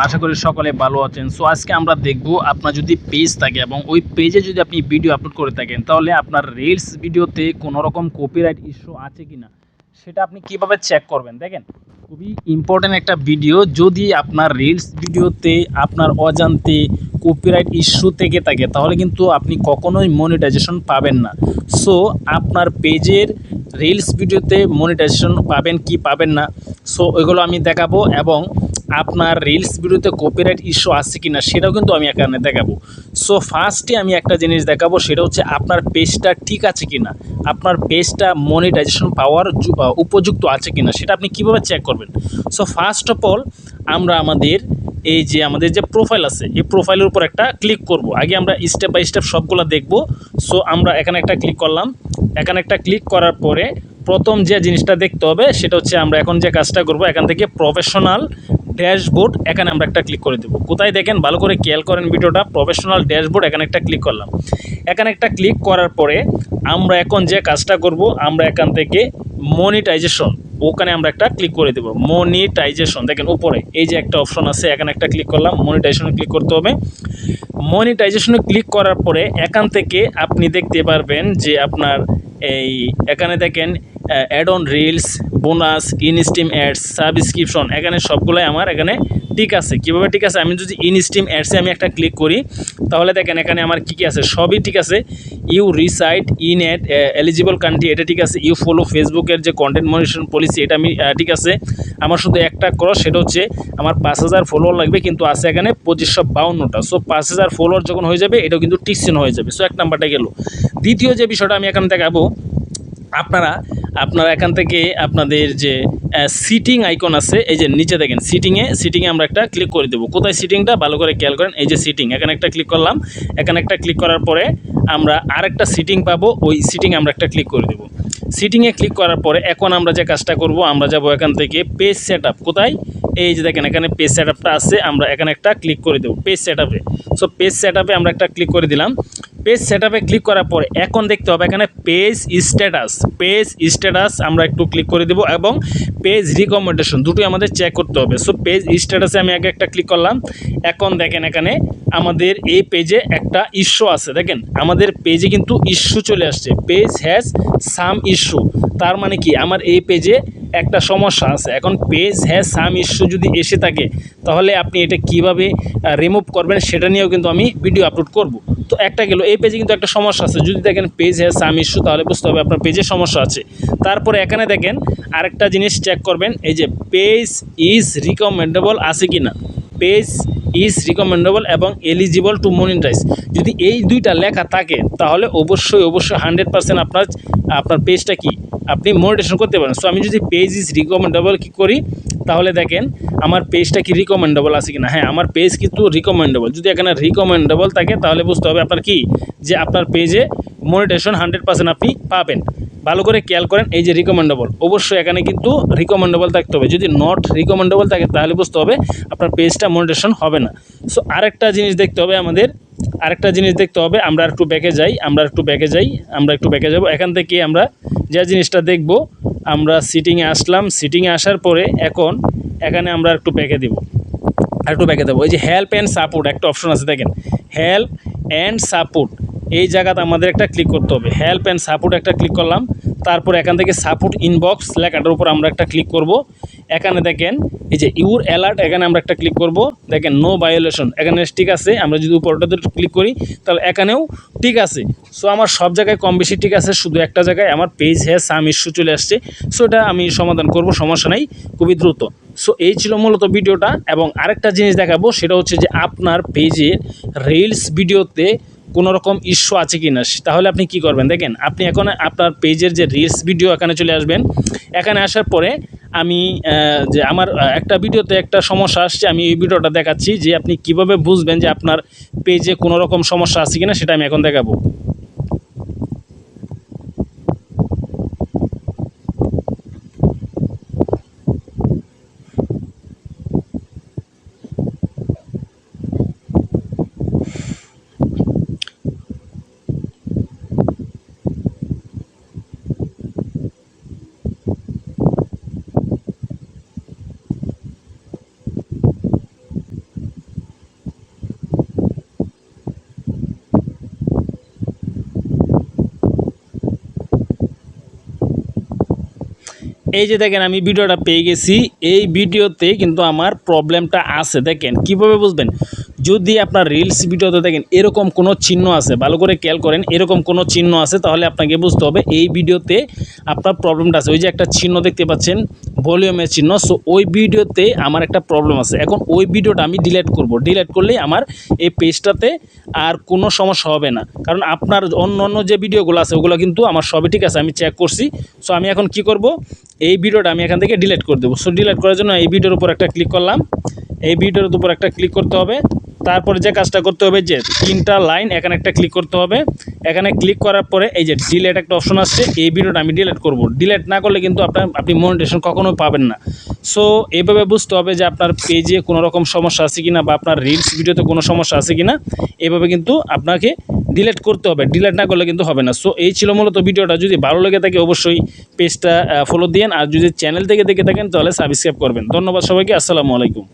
আশা করি সকলে ভালো আছেন। সো আজকে আমরা দেখব আপনার যদি পেজ থাকে এবং ওই পেজে যদি আপনি ভিডিও আপলোড করে থাকেন তাহলে আপনার রিলস ভিডিওতে কোনো রকম কপিরাইট ইস্যু আছে কিনা সেটা আপনি কিভাবে চেক করবেন। দেখেন, খুবই ইম্পর্ট্যান্ট একটা ভিডিও। যদি আপনার রিলস ভিডিওতে আপনার অজান্তে কপিরাইট ইস্যু থেকে থাকে তাহলে কিন্তু আপনি কখনোই মনিটাইজেশন পাবেন না। সো আপনার পেজের রিলস ভিডিওতে মনিটাইজেশন পাবেন কি পাবেন না, সো ওইগুলো আমি দেখাবো এবং আপনার রিলস ভিডিওতে কপিরাইট ইস্যু আছে কিনা সেটাও কিন্তু আমি এখানে দেখাবো। সো ফার্স্টে আমি একটা জিনিস দেখাবো, সেটা হচ্ছে আপনার পেজটা ঠিক আছে কিনা, আপনার পেজটা মনিটাইজেশন পাওয়ার উপযুক্ত আছে কিনা সেটা আপনি কিভাবে চেক করবেন। সো ফার্স্ট অফ অল আমরা আমাদের আমাদের যে প্রোফাইল আছে এই প্রোফাইলের উপর একটা ক্লিক করব। আগে আমরা স্টেপ বাই স্টেপ সবগুলো দেখব। সো আমরা এখানে একটা ক্লিক করলাম। এখানে একটা ক্লিক করার পরে প্রথম যে জিনিসটা দেখতে হবে সেটা হচ্ছে আমরা এখন যে কাজটা করব, এখান থেকে প্রফেশনাল ড্যাশবোর্ড এখানে আমরা একটা ক্লিক করে দেবো। কোথায় দেখেন, ভালো করে খেয়াল করেন ভিডিওটা। প্রফেশনাল ড্যাশবোর্ড এখানে একটা ক্লিক করলাম। এখানে একটা ক্লিক করার পরে আমরা এখন যে কাজটা করব, আমরা এখান থেকে মনিটাইজেশন ওখানে আমরা একটা ক্লিক করে দেবো। মনিটাইজেশন দেখেন উপরে এই যে একটা অপশন আছে, এখানে একটা ক্লিক করলাম। মনিটাইজেশনে ক্লিক করতে হবে। মনিটাইজেশনে ক্লিক করার পরে এখান থেকে আপনি দেখতে পারবেন যে আপনার এখানে দেখেন add on reels, bonus, instream ads, subscription, এখানে সবগুলোই আমার এখানে ঠিক আছে। কীভাবে ঠিক আছে, আমি যদি ইনস্ট্রিম অ্যাডসে আমি একটা ক্লিক করি তাহলে দেখেন এখানে আমার কী কী আছে, সবই ঠিক আছে। You reside in an eligible country, এটা ঠিক আছে। ইউ ফলো ফেসবুকের যে কন্টেন্ট মনিটরেশন পলিসি, এটা আমি ঠিক আছে। আমার শুধু একটা ক্রস, সেটা হচ্ছে আমার 5000 ফলোয়ার লাগবে, কিন্তু আছে এখানে 2552টা। সো 5000 ফলোয়ার যখন হয়ে যাবে এটাও কিন্তু টিকসিন হয়ে যাবে। সো এক নাম্বারটা গেল। দ্বিতীয় যে বিষয়টা আমি এখানে দেখাবো, আপনারা এখান থেকে আপনাদের যে সিটিং আইকন আছে, এই যে নিচে দেখেন সিটিংয়ে আমরা একটা ক্লিক করে দেবো। কোথায় সিটিংটা, ভালো করে খেয়াল করেন। এই যে সিটিং, এখানে একটা ক্লিক করলাম। এখানে একটা ক্লিক করার পরে আমরা আরেকটা সিটিং পাবো, ওই সিটিংয়ে আমরা একটা ক্লিক করে দেবো। সিটিংয়ে ক্লিক করার পরে এখন আমরা যে কাজটা করব, আমরা যাব এখান থেকে পেজ সেটআপ। কোথায়, এই যে দেখেন এখানে পেজ সেটআপটা আছে, আমরা এখানে একটা ক্লিক করে দেবো পেজ সেটআপে। সো পেজ সেটআপে আমরা একটা ক্লিক করে দিলাম। পেজ সেটআপে ক্লিক করার পরে এখন দেখতে হবে এখানে পেজ স্ট্যাটাস আমরা একটু ক্লিক করে দেব এবং পেজ রিকমেন্ডেশন দুটোই আমাদের চেক করতে হবে। সো পেজ স্ট্যাটাসে আমি আগে একটা ক্লিক করলাম। এখন দেখেন এখানে আমাদের এই পেজে একটা ইস্যু আছে। দেখেন আমাদের পেজে কিন্তু ইস্যু চলে আসছে, পেজ হ্যাজ সাম ইস্যু। তার মানে কি, আমার এই পেজে একটা সমস্যা আছে। এখন পেজ হ্যাজ সাম ইস্যু যদি এসে থাকে তাহলে আপনি এটা কিভাবে রিমুভ করবেন সেটা নিয়েও কিন্তু আমি ভিডিও আপলোড করব। তো একটা গেল, এই পেজে কিন্তু একটা সমস্যা আছে। যদি দেখেন পেজ হ্যাজ সাম ইস্যু তাহলে বুঝতে হবে আপনার পেজে সমস্যা আছে। তারপরে এখানে দেখেন আরেকটা জিনিস চেক করবেন, এই যে পেজ ইজ রিকমেন্ডেবল আছে কি না, পেজ ইজ রিকমেন্ডেবল এবং এলিজিবল টু মনিটাইজ। যদি এই দুইটা লেখা থাকে তাহলে অবশ্যই 100% আপনার পেজটা কি আপনি মনিটাইজেশন করতে পারেন। সো আমি যদি পেজ ইজ রিকমেন্ডেবল কি করি তাহলে দেখেন আমার পেজটা কি রিকমেন্ডেবল আছে কিনা। হ্যাঁ, আমার পেজ কিন্তু রিকমেন্ডেবল। যদি এখানে রিকমেন্ডেবল থাকে তাহলে বুঝতে হবে আপনার কি, যে আপনার পেজে মনিটাইজেশন 100% আপনি পাবেন। ভালো করে খেয়াল করেন, এই যে রিকমেন্ডেবল, অবশ্যই এখানে কিন্তু রিকমেন্ডেবল থাকতে হবে। যদি নট রিকমেন্ডেবল থাকে তাহলে বুঝতে হবে আপনার পেজটা মনিটাইজেশন হবে না। সো আরেকটা জিনিস দেখতে হবে আমাদের, আমরা একটু ব্যাকে যাব। এখান থেকে আমরা যে জিনিসটা দেখব, আমরা সিটিংয়ে আসলাম। সিটিংয়ে আসার পরে এখন এখানে আমরা একটু ব্যাকে দেবো। এই যে হেল্প অ্যান্ড সাপোর্ট একটা অপশন আছে, দেখেন হেল্প অ্যান্ড সাপোর্ট, এই জায়গাতে আমাদের একটা ক্লিক করতে হবে। হেল্প অ্যান্ড সাপোর্ট একটা ক্লিক করলাম। তারপর এখান থেকে সাপোর্ট ইনবক্স লেখাটার উপর আমরা একটা ক্লিক করব। এখানে দেখেন এই যে ইউর অ্যালার্ট, এখানে আমরা একটা ক্লিক করব। দেখেন নো ভায়োলেশন, এখানে ঠিক আছে। আমরা যদি উপরটাতে ক্লিক করি তাহলে এখানেও ঠিক আছে। সো আমার সব জায়গায় কম বেশি ঠিক আছে, শুধু একটা জায়গায় আমার পেজ হ্যাজ সাম ইস্যু চলে আসছে। সো এটা আমি সমাধান করব, সমস্যা নেই, খুবই দ্রুত। সো এই ছিল মূলত ভিডিওটা। এবং আরেকটা জিনিস দেখাবো, সেটা হচ্ছে যে আপনার পেজে রিলস ভিডিওতে কোনো রকম ইস্যু আছে কি না, তাহলে আপনি কি করবেন। দেখেন আপনি এখন আপনার পেজের যে রিলস ভিডিও এখানে চলে আসবেন। এখানে আসার পরে আমি যে আমার একটা ভিডিওতে একটা সমস্যা আসছে, আমি এই ভিডিওটা দেখাচ্ছি যে আপনি কিভাবে বুঝবেন যে আপনার পেজে কোনো রকম সমস্যা আছে কিনা, সেটা আমি এখন দেখাবো। এই যে দেখেন আমি ভিডিওটা পেয়ে গেছি, এই ভিডিওতে কিন্তু আমার প্রবলেমটা আছে। দেখেন কিভাবে বুঝবেন, যদি আপনার রিলস ভিডিওতে দেখেন এরকম কোনো চিহ্ন আছে, ভালো করে খেয়াল করেন, এরকম কোনো চিহ্ন আছে, তাহলে আপনাকে বুঝতে হবে এই ভিডিওতে আপনার প্রবলেমটা আছে। ওই যে একটা চিহ্ন দেখতে পাচ্ছেন, ভলিউমের চিহ্ন, সো ওই ভিডিওতে আমার একটা প্রবলেম আছে। এখন ওই ভিডিওটা আমি ডিলিট করব, ডিলিট করলেই আমার এই পেজটাতে আর কোনো সমস্যা হবে না। কারণ আপনার অন্য যে ভিডিওগুলো আছে ওগুলো কিন্তু আমার সবই ঠিক আছে, আমি চেক করছি। সো আমি এখন কি করব, এই ভিডিওটা আমি এখান থেকে ডিলিট করে দেবো। সো ডিলিট করার জন্য এই ভিডিওর উপর একটা ক্লিক করলাম, এই ভিডিওর উপর একটা ক্লিক করতে হবে। তারপরে যে কাজটা করতে হবে, যে 3টা লাইন এখানে একটা ক্লিক করতে হবে। এখানে ক্লিক করার পরে এই যে ডিলিট একটা অপশন আসছে, এই ভিডিওটা আমি ডিলিট করব। ডিলিট না করলে কিন্তু আপনি মনিটাইজেশন কখনোই পাবেন না। সো এইভাবে বুঝতে হবে যে আপনার পেজে কোনো রকম সমস্যা আছে কিনা, বা আপনার রিলস ভিডিওতে কোনো সমস্যা আছে কিনা, এইভাবে কিন্তু আপনাকে ডিলিট করতে হবে। ডিলিট না করলে কিন্তু হবে না। সো এই ছিল মূলত ভিডিওটা। যদি ভালো লেগে থাকে অবশ্যই পেজটা ফলো দিন, আর যদি চ্যানেল থেকে দেখে থাকেন তাহলে সাবস্ক্রাইব করবেন। ধন্যবাদ সবাইকে, আসসালামু আলাইকুম।